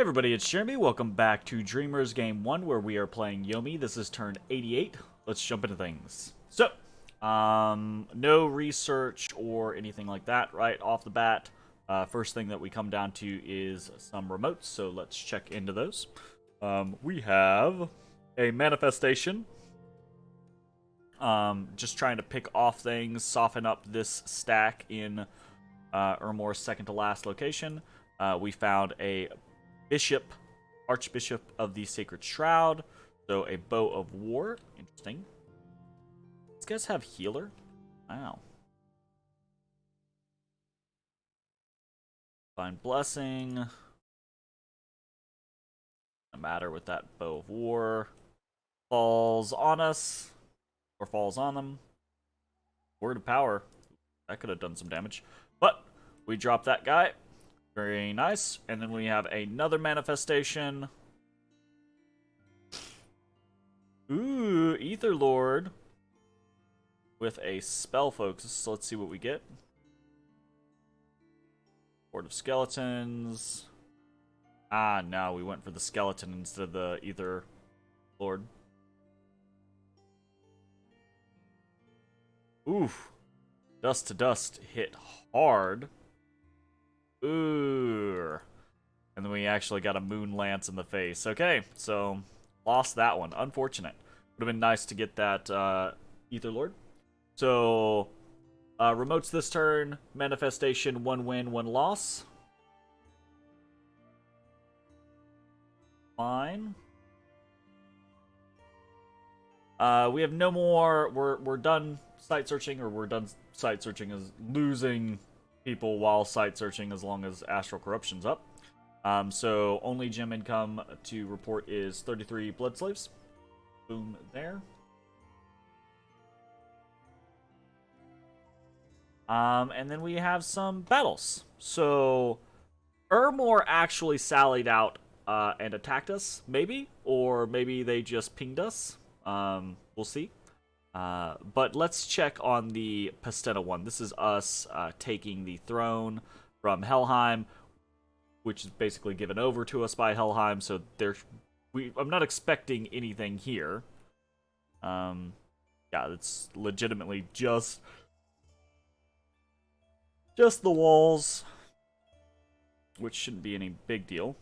Everybody, it's Jeremy. Welcome back to Dreamers Game 1, where we are playing Yomi. This is turn 88. Let's jump into things. So, no research or anything like that right off the bat. First thing that we come down to is some remotes, so let's check into those. We have a manifestation. Just trying to pick off things, soften up this stack in Ermor's second to last location. We found a Archbishop of the Sacred Shroud, so a Bow of War. Interesting. These guys have healer? Wow. Divine Blessing. No matter with that Bow of War. Falls on us, or falls on them. Word of Power. That could have done some damage. But we drop that guy. Very nice. And then we have another manifestation. Ooh, Ether Lord. With a spell focus. So let's see what we get. Horde of Skeletons. Ah, no, we went for the skeleton instead of the Ether Lord. Oof. Dust to Dust hit hard. Ooh. And then we actually got a Moon Lance in the face. Okay, so lost that one. Unfortunate. Would have been nice to get that Ether Lord. So, remotes this turn. Manifestation, 1 win, 1 loss. Fine. We have no more. We're done site searching, or we're done site searching as losing people while site searching as long as Astral Corruption's up. So only gem income to report is 33 Blood Slaves. Boom there. And then we have some battles. So Ermor actually sallied out and attacked us, maybe, or maybe they just pinged us. We'll see. But let's check on the Pastena one. This is us taking the throne from Helheim, which is basically given over to us by Helheim. So I'm not expecting anything here. Yeah, it's legitimately just the walls, which shouldn't be any big deal.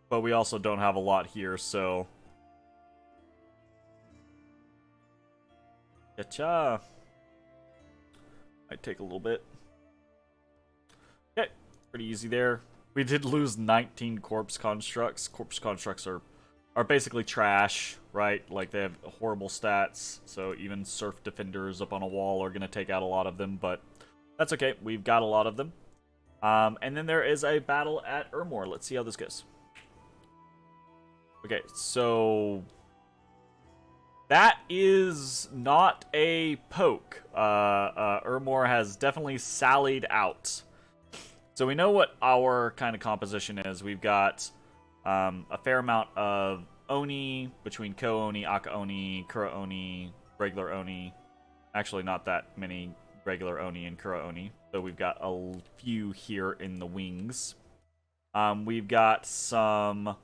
But we also don't have a lot here, so... Gotcha. Might take a little bit. Okay, pretty easy there. We did lose 19 corpse constructs. Corpse constructs are basically trash, right? Like, they have horrible stats, so even surf defenders up on a wall are going to take out a lot of them, but that's okay. We've got a lot of them. And then there is a battle at Ermor. Let's see how this goes. Okay, so that is not a poke. Ermor has definitely sallied out. So we know what our kind of composition is. We've got a fair amount of Oni, between Ko-Oni, Aka-Oni, Kura-Oni, regular Oni. Actually, not that many regular Oni and Kura-Oni. So we've got a few here in the wings. We've got some...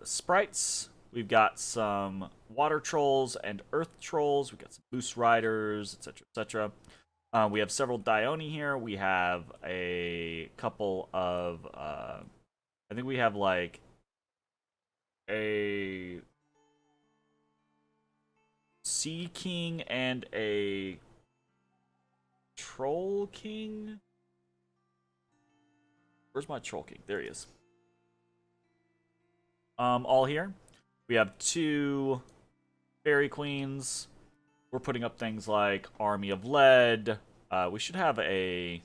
sprites. We've got some water trolls and earth trolls. We've got some moose riders, etc., etc. We have several Dione here. We have a couple of I think we have like a Sea King and a Troll King. Where's my Troll King? There he is. All here. We have 2 Fairy Queens. We're putting up things like Army of Lead. We should have a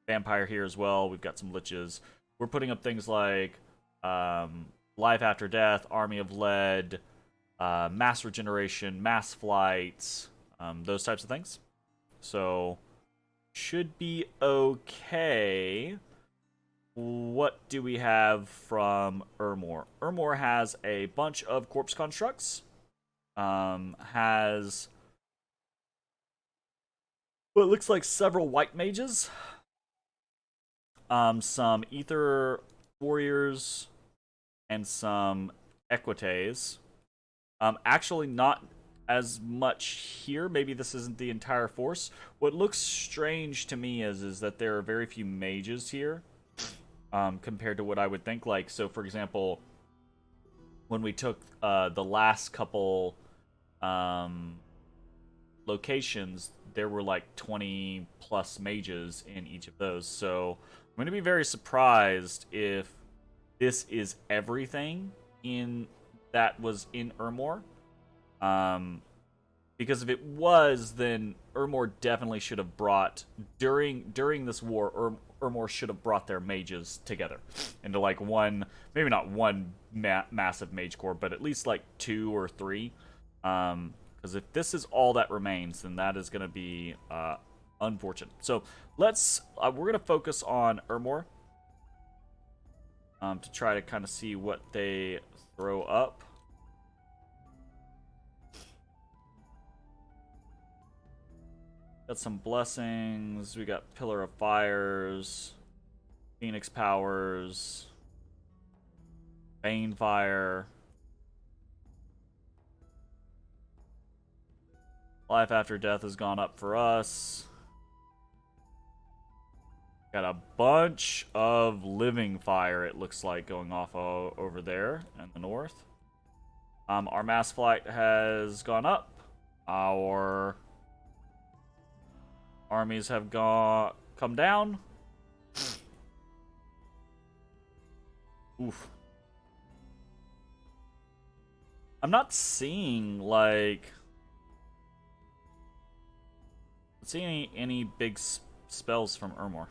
Vampire here as well. We've got some Liches. We're putting up things like Life After Death, Army of Lead, Mass Regeneration, Mass Flight, those types of things. So, should be okay. What do we have from Ermor? Ermor has a bunch of corpse constructs. Has what looks like several white mages, some ether warriors, and some equites. Actually, not as much here. Maybe this isn't the entire force. What looks strange to me is that there are very few mages here, compared to what I would think. Like, so for example, when we took the last couple locations, there were like 20 plus mages in each of those. So I'm going to be very surprised if this is everything in that was in Ermor. Because if it was, then Ermor definitely should have brought during this war. Ermor should have brought their mages together into like one, maybe not one massive mage corps, but at least like 2 or 3. Because if this is all that remains, then that is going to be unfortunate. So let's we're going to focus on Ermor to try to kind of see what they throw up. Got some blessings. We got Pillar of Fires, Phoenix Powers, Bane Fire, Life After Death has gone up for us. Got a bunch of Living Fire, it looks like, going off over there in the north. Our Mass Flight has gone up. Our armies have come down. Oof. I'm not seeing like any big spells from Ermor.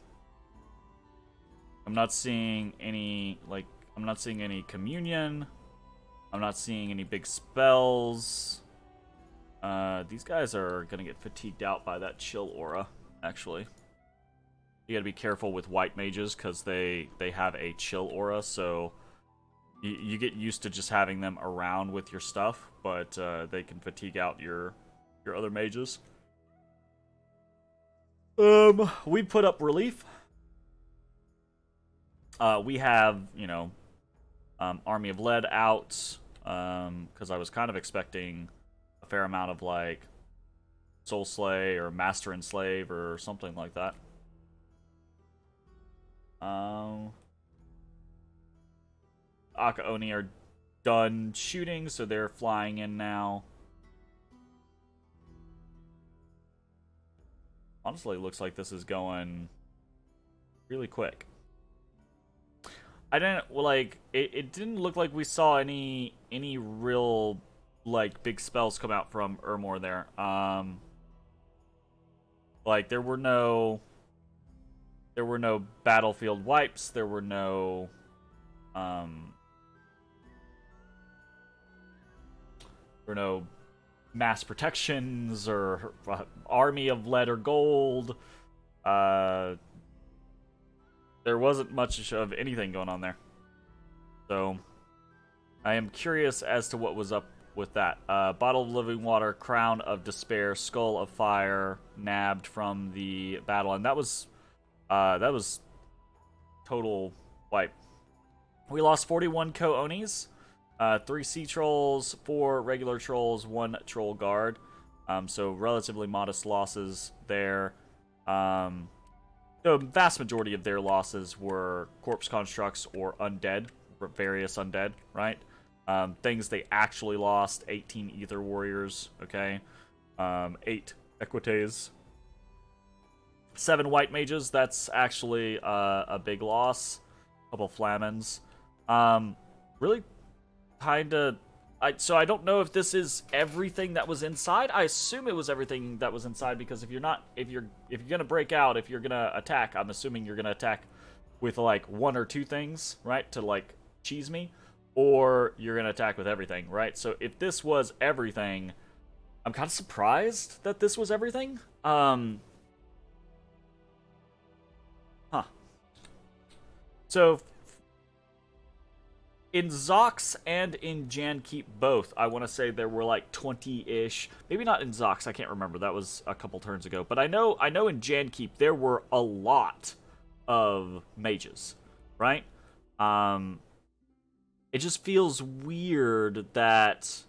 I'm not seeing any communion. I'm not seeing any big spells. These guys are gonna get fatigued out by that chill aura, actually. You gotta be careful with white mages, because they have a chill aura, so you get used to just having them around with your stuff, but they can fatigue out your other mages. We put up relief. We have, Army of Lead out, because I was kind of expecting a fair amount of like Soul Slay or Master and Slave or something like that. Akaoni are done shooting, so they're flying in now. Honestly, it looks like this is going really quick. I didn't like it didn't look like we saw any real like big spells come out from Ermor there. Like there were no battlefield wipes, there were no mass protections or army of lead or gold. There wasn't much of anything going on there. So I am curious as to what was up with that. Bottle of Living Water, Crown of Despair, Skull of Fire, nabbed from the battle, and that was total wipe. We lost 41 Co-Onis, 3 Sea Trolls, 4 regular Trolls, 1 Troll Guard. So relatively modest losses there. The vast majority of their losses were corpse constructs or undead, various undead, right? Things they actually lost: 18 Ether Warriors, okay? 8 Equites, 7 White Mages, that's actually a big loss. A couple Flamens. Really kinda... So I don't know if this is everything that was inside. I assume it was everything that was inside, because if you're gonna break out, if you're gonna attack, I'm assuming you're gonna attack with like 1 or 2 things, right? To like cheese me. Or you're gonna attack with everything, right? So if this was everything, I'm kind of surprised that this was everything. So in Zox and in Jankeep both, I want to say there were like 20-ish. Maybe not in Zox, I can't remember. That was a couple turns ago. But I know in Jankeep there were a lot of mages, right? It just feels weird that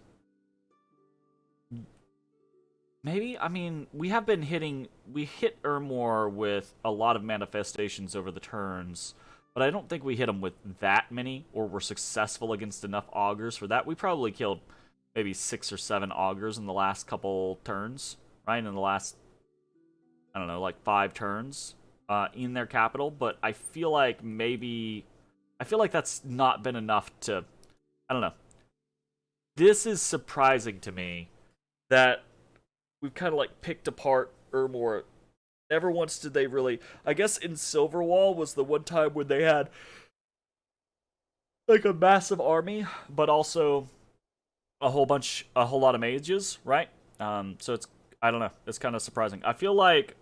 maybe, I mean, we hit Ermor with a lot of manifestations over the turns, but I don't think we hit him with that many, or were successful against enough augurs for that. We probably killed maybe 6 or 7 augurs in the last couple turns, right? In the last, I don't know, like 5 turns in their capital, but I feel like that's not been enough to, I don't know. This is surprising to me that we've kind of like picked apart Ermor. Never once did they really. I guess in Silverwall was the one time when they had like a massive army, but also a whole lot of mages, right? So it's, I don't know. It's kind of surprising. I feel like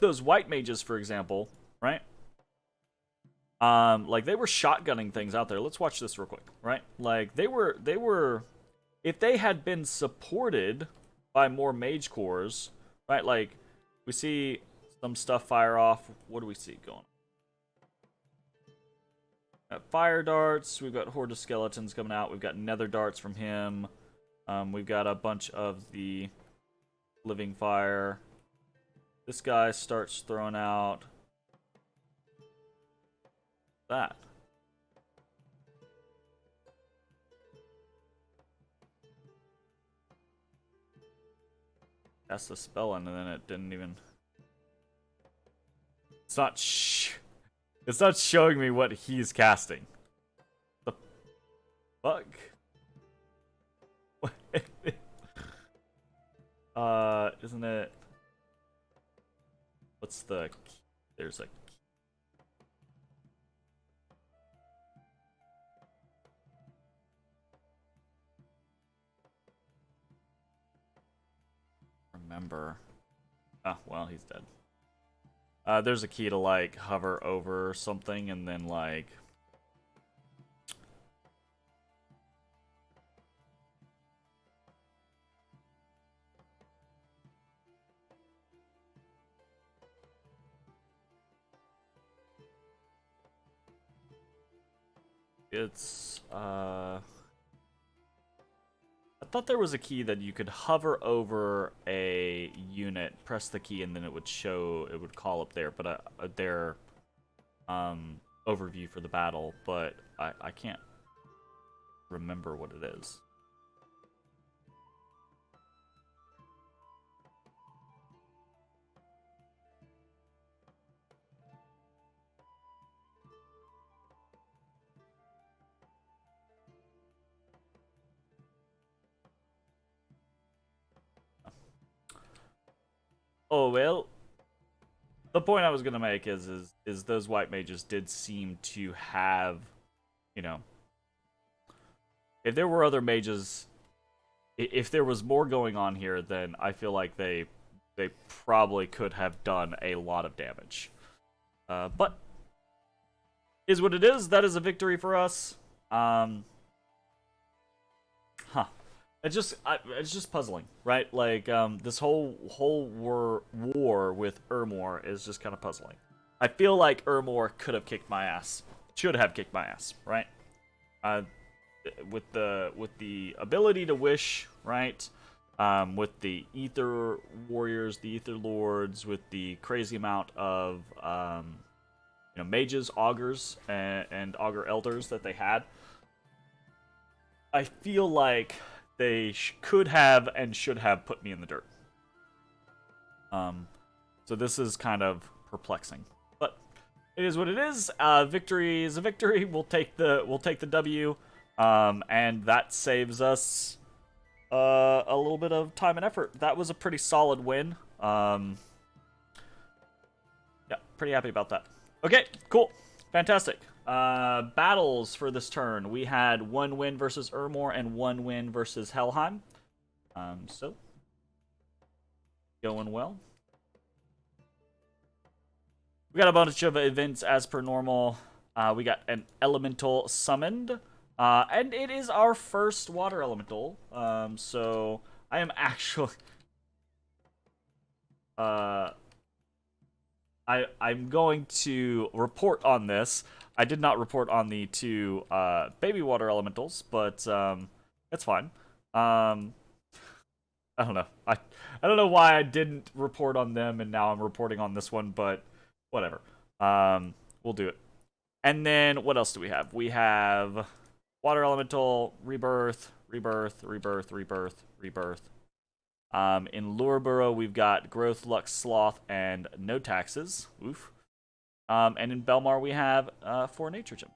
those white mages, for example, right? Like they were shotgunning things out there. Let's watch this real quick, right? Like they were, if they had been supported by more mage cores, right? Like we see some stuff fire off. What do we see going on? Got fire darts. We've got horde of skeletons coming out. We've got nether darts from him. We've got a bunch of the living fire. This guy starts throwing out that. That's the spell, and then it didn't even. It's not. It's not showing me what he's casting. The fuck? Isn't it? What's the? There's a. Remember. Oh, well, he's dead. There's a key to, like, hover over something and then, like... It's, I thought there was a key that you could hover over a unit, press the key, and then it would call up there, but their overview for the battle, but I can't remember what it is. Oh, well, the point I was gonna make is those white mages did seem to have, you know, if there were other mages, if there was more going on here, then I feel like they probably could have done a lot of damage. But is what it is. That is a victory for us. It's just puzzling, right? Like, this whole war with Ermor is just kind of puzzling. I feel like Ermor could have kicked my ass. Should have kicked my ass, right? With the ability to wish, right? With the Ether Warriors, the Ether Lords, with the crazy amount of, mages, augurs, and augur elders that they had. I feel like they could have and should have put me in the dirt. So this is kind of perplexing, but it is what it is. Victory is a victory. We'll take the W, and that saves us a little bit of time and effort. That was a pretty solid win. Yeah, pretty happy about that. Okay, cool, fantastic. Battles for this turn. We had 1 win versus Ermor and 1 win versus Helheim. So going well. We got a bunch of events as per normal. We got an elemental summoned. And it is our first water elemental. So I am actually uh I'm going to report on this. I did not report on the two baby water elementals, but it's fine. Um I don't know. I don't know why I didn't report on them and now I'm reporting on this one, but whatever. We'll do it. And then what else do we have? We have water elemental, rebirth, rebirth, rebirth, rebirth, rebirth. In Lureborough, we've got growth, luck, sloth, and no taxes. Oof. And in Belmar, we have 4 nature gems.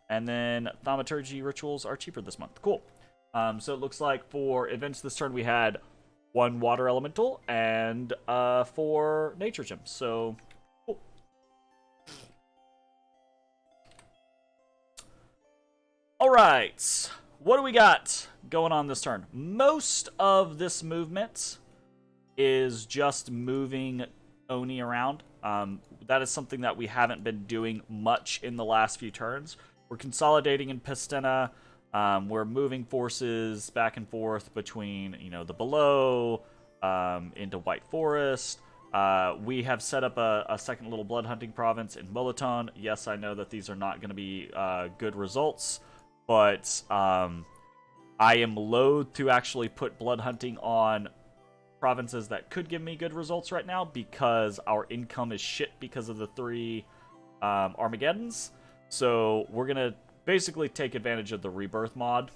And then thaumaturgy rituals are cheaper this month. Cool. So it looks like for events this turn, we had 1 water elemental and 4 nature gems. So cool. All right. What do we got going on this turn? Most of this movement is just moving Oni around. That is something that we haven't been doing much in the last few turns. We're consolidating in Pistena. We're moving forces back and forth between, the below, into White Forest. We have set up a second little blood hunting province in Moliton. Yes, I know that these are not going to be good results, but I am loath to actually put blood hunting on provinces that could give me good results right now because our income is shit because of the 3 Armageddons. So we're going to basically take advantage of the rebirth mod,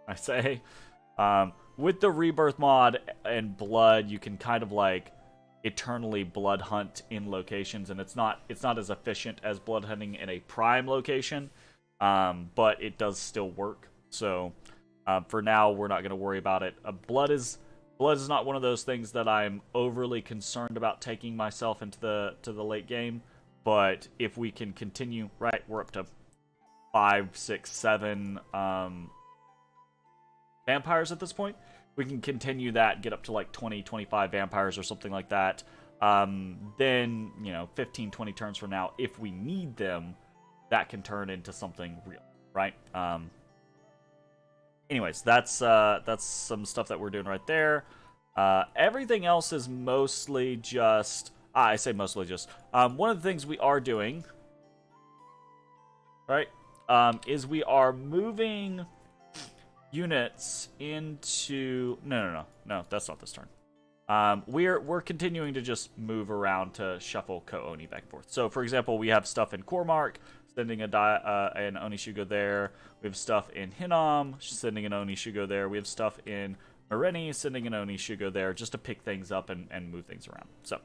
I say. With the rebirth mod and blood, you can kind of like eternally blood hunt in locations, and it's not as efficient as blood hunting in a prime location, but it does still work. So for now, we're not going to worry about it. Blood is not one of those things that I'm overly concerned about taking myself into the late game. But if we can continue, right, we're up to 5, 6, 7 vampires at this point. We can continue that, get up to like 20, 25 vampires or something like that. Then, 15, 20 turns from now, if we need them, that can turn into something real, right? Anyways, that's some stuff that we're doing right there. Everything else is mostly just... I say mostly just... one of the things we are doing, right, is we are moving units into... No, that's not this turn. We're continuing to just move around to shuffle Ko-Oni back and forth. So, for example, we have stuff in Cormark, sending an Onishugo there. We have stuff in Hinnom, sending an Onishugo there. We have stuff in Mareni, sending an Onishugo there, just to pick things up and move things around. So,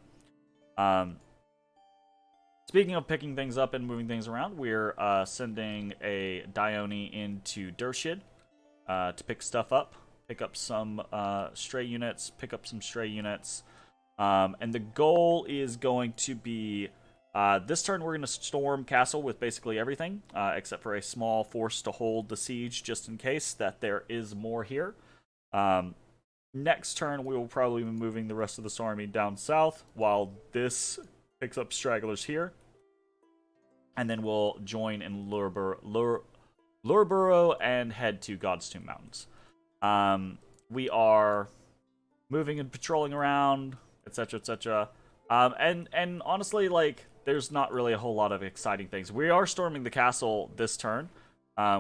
speaking of picking things up and moving things around, we're sending a Dione into Dershid to pick stuff up. Pick up some stray units, pick up some stray units. And the goal is going to be... this turn we're going to storm castle with basically everything, except for a small force to hold the siege, just in case that there is more here. Next turn we will probably be moving the rest of this army down south, while this picks up stragglers here. And then we'll join in Lureborough and head to God's Tomb Mountains. We are moving and patrolling around, etc., etc. And honestly, like, there's not really a whole lot of exciting things. We are storming the castle this turn,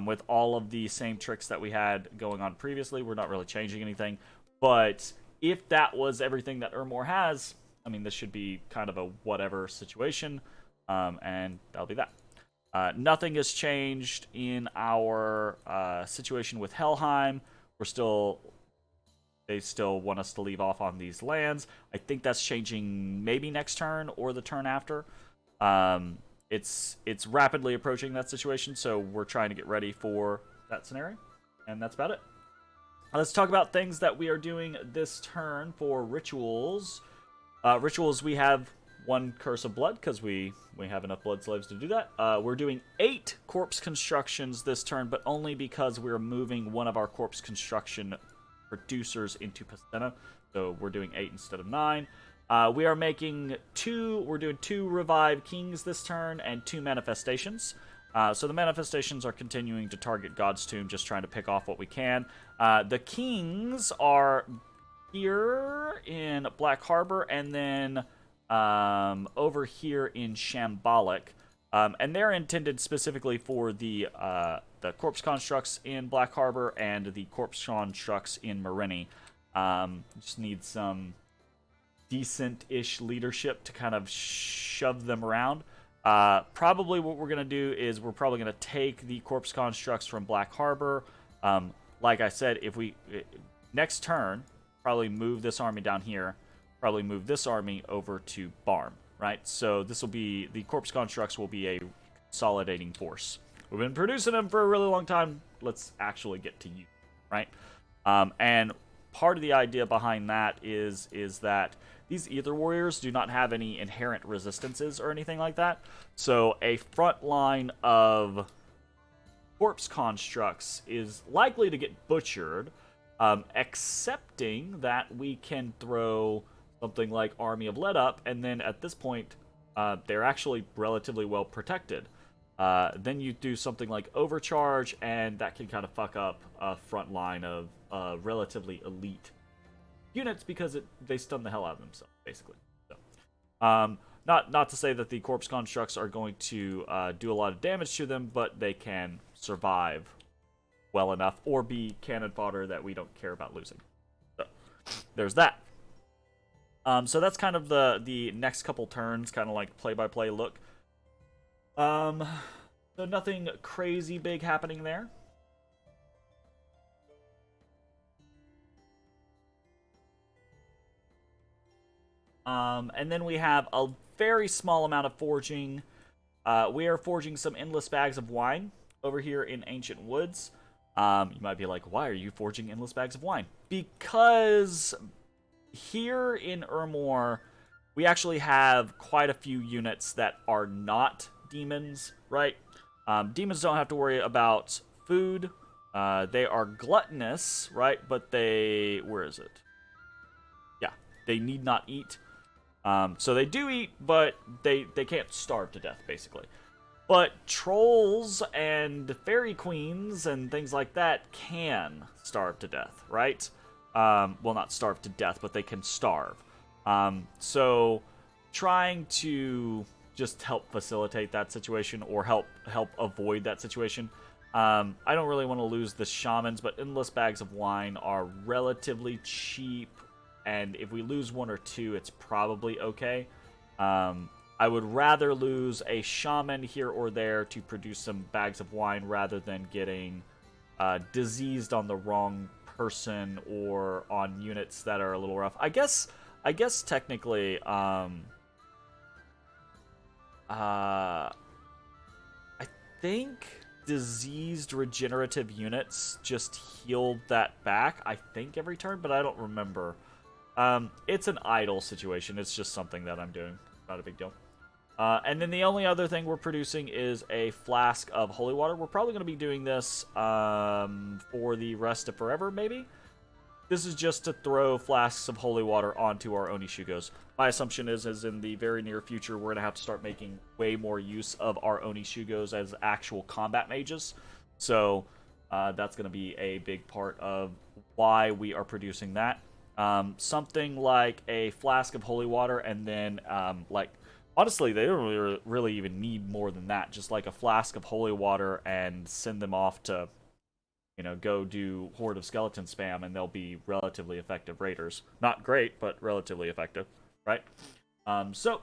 with all of the same tricks that we had going on previously. We're not really changing anything. But if that was everything that Ermor has, I mean, this should be kind of a whatever situation, and that'll be that. Nothing has changed in our situation with Helheim. They still want us to leave off on these lands. I think that's changing maybe next turn or the turn after. It's rapidly approaching that situation, so we're trying to get ready for that scenario. And that's about it. Let's talk about things that we are doing this turn for rituals. Rituals, we have 1 Curse of Blood, because we have enough blood slaves to do that. We're doing 8 corpse constructions this turn, but only because we're moving one of our corpse construction producers into Pastena. So we're doing 8 instead of 9. We are making we're doing 2 Revive Kings this turn and 2 Manifestations. So the manifestations are continuing to target God's Tomb, just trying to pick off what we can. The kings are here in Black Harbor, and then over here in Shambolic. And they're intended specifically for the corpse constructs in Black Harbor and the corpse constructs in Marini. Just need some decent-ish leadership to kind of shove them around. Probably what we're going to do is we're probably going to take the corpse constructs from Black Harbor. Like I said, if we next turn, probably move this army down here, probably move this army over to Barm, right? So this will be, the corpse constructs will be a consolidating force. We've been producing them for a really long time. Let's actually get to you, right? And part of the idea behind that is that these Ether Warriors do not have any inherent resistances or anything like that. So a front line of corpse constructs is likely to get butchered, excepting that we can throw something like Army of Let Up, and then at this point, they're actually relatively well protected. Then you do something like Overcharge, and that can kind of fuck up a front line of relatively elite units because they stun the hell out of themselves, basically. So, not to say that the corpse constructs are going to do a lot of damage to them, but they can survive well enough or be cannon fodder that we don't care about losing. So there's that. So that's kind of the next couple turns, kind of like play-by-play look. So nothing crazy big happening there. And then we have a very small amount of forging. We are forging some endless bags of wine over here in Ancient Woods. You might be like, why are you forging endless bags of wine? Because here in Ermor, we actually have quite a few units that are not demons, right? Demons don't have to worry about food. They are gluttonous, right? But where is it? Yeah, they need not eat. So they do eat, but they can't starve to death, basically. But trolls and fairy queens and things like that can starve to death, right? Well, not starve to death, but they can starve. So trying to just help facilitate that situation or help avoid that situation. I don't really want to lose the shamans, but endless bags of wine are relatively cheap, and if we lose one or two, it's probably okay. I would rather lose a shaman here or there to produce some bags of wine rather than getting diseased on the wrong person or on units that are a little rough. I guess technically, I think diseased regenerative units just healed that back, I think, every turn, but I don't remember. It's an idle situation. It's just something that I'm doing. Not a big deal. And then the only other thing we're producing is a flask of holy water. We're probably going to be doing this for the rest of forever, maybe? This is just to throw flasks of holy water onto our Onishugos. My assumption is in the very near future, we're going to have to start making way more use of our Onishugos as actual combat mages. So that's going to be a big part of why we are producing that. Something like a flask of holy water, and then honestly, they don't really even need more than that. Just like a flask of holy water and send them off to, go do Horde of Skeleton spam, and they'll be relatively effective raiders. Not great, but relatively effective, right? So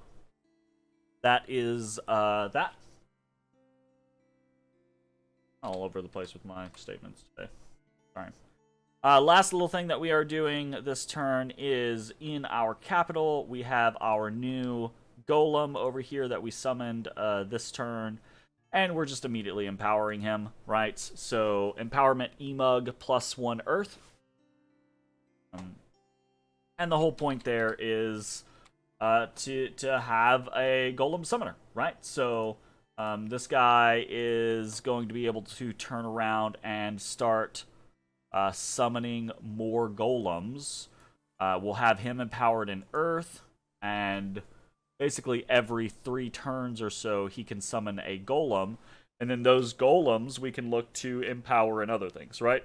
that is that. All over the place with my statements today. Sorry. Last little thing that we are doing this turn is in our capital, we have our new golem over here that we summoned this turn, and we're just immediately empowering him, right? So empowerment emug +1 earth. And the whole point there is to have a golem summoner, right? So this guy is going to be able to turn around and start summoning more golems. We'll have him empowered in earth, and basically every 3 turns or so he can summon a golem, And then those golems we can look to empower in other things, right?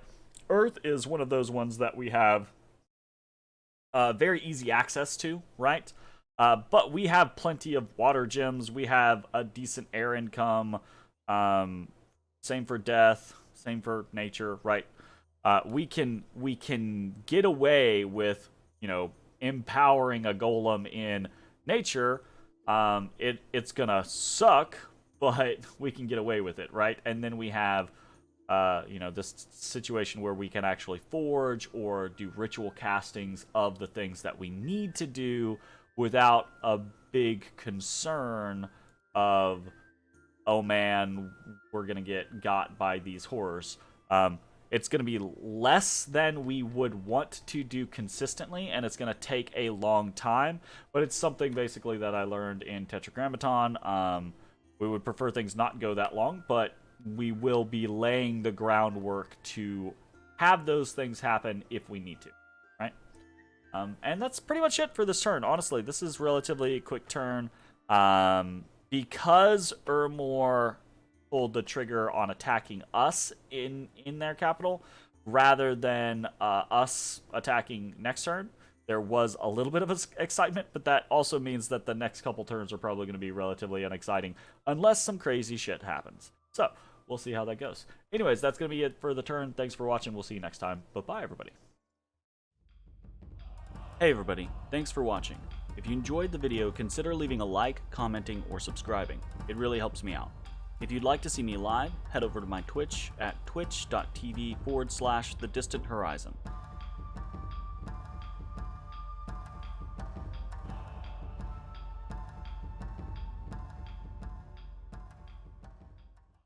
Earth is one of those ones that we have very easy access to, right? But we have plenty of water gems. We have a decent air income. Same for death. Same for nature, right? We can get away with, empowering a golem in nature. It's gonna suck, but we can get away with it, right? And then we have this situation where we can actually forge or do ritual castings of the things that we need to do without a big concern of, oh man, we're gonna get got by these horrors. It's going to be less than we would want to do consistently, and it's going to take a long time, but it's something basically that I learned in Tetragrammaton. We would prefer things not go that long, but we will be laying the groundwork to have those things happen if we need to, right? And that's pretty much it for this turn. Honestly, this is relatively a quick turn. Because Ermor pulled the trigger on attacking us in their capital rather than us attacking next turn, there was a little bit of excitement, but that also means that the next couple turns are probably going to be relatively unexciting unless some crazy shit happens. So we'll see how that goes. Anyways, that's going to be it for the turn. Thanks for watching. We'll see you next time. Bye-bye, everybody. Hey, everybody. Thanks for watching. If you enjoyed the video, consider leaving a like, commenting, or subscribing. It really helps me out. If you'd like to see me live, head over to my Twitch at twitch.tv/thedistanthorizon.